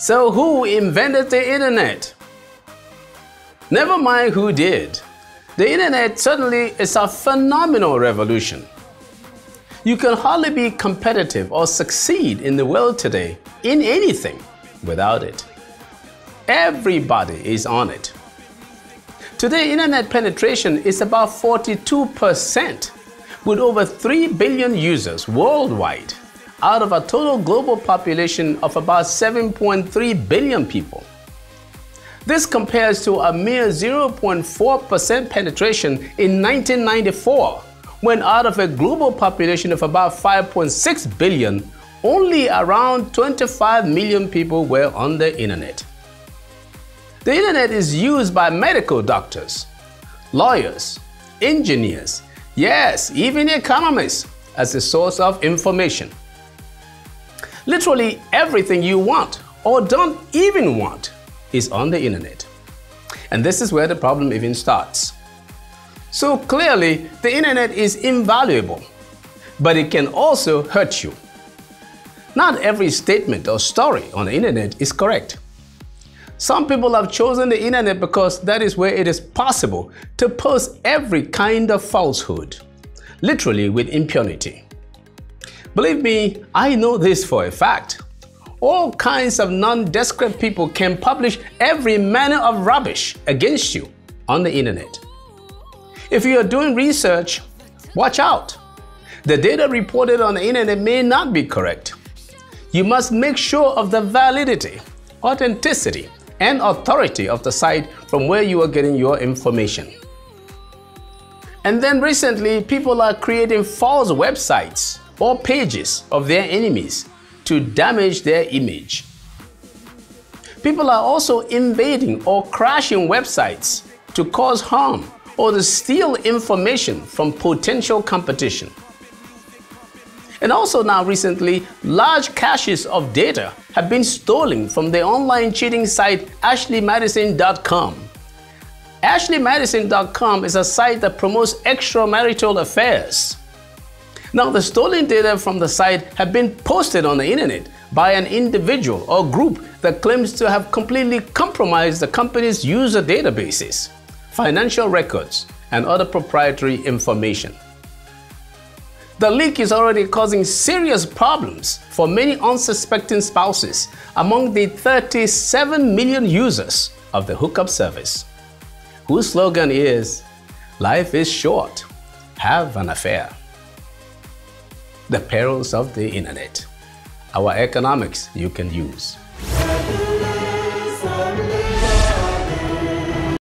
So who invented the internet? Never mind who did. The internet certainly is a phenomenal revolution. You can hardly be competitive or succeed in the world today in anything without it. Everybody is on it. Today, internet penetration is about 42%, with over 3 billion users worldwide, out of a total global population of about 7.3 billion people. This compares to a mere 0.4% penetration in 1994, when out of a global population of about 5.6 billion, only around 25 million people were on the internet. The internet is used by medical doctors, lawyers, engineers, yes, even economists as a source of information. Literally everything you want or don't even want is on the internet. And this is where the problem even starts. So clearly, the internet is invaluable, but it can also hurt you. Not every statement or story on the internet is correct. Some people have chosen the internet because that is where it is possible to post every kind of falsehood, literally with impunity. Believe me, I know this for a fact. All kinds of nondescript people can publish every manner of rubbish against you on the internet. If you are doing research, watch out. The data reported on the internet may not be correct. You must make sure of the validity, authenticity, and authority of the site from where you are getting your information. And then recently, people are creating false websites or pages of their enemies to damage their image. People are also invading or crashing websites to cause harm or to steal information from potential competition. And also now recently, large caches of data have been stolen from the online cheating site AshleyMadison.com. AshleyMadison.com is a site that promotes extramarital affairs. Now, the stolen data from the site have been posted on the internet by an individual or group that claims to have completely compromised the company's user databases, financial records, and other proprietary information. The leak is already causing serious problems for many unsuspecting spouses among the 37 million users of the hookup service, whose slogan is, "Life is short, have an affair." The perils of the internet. Our economics you can use.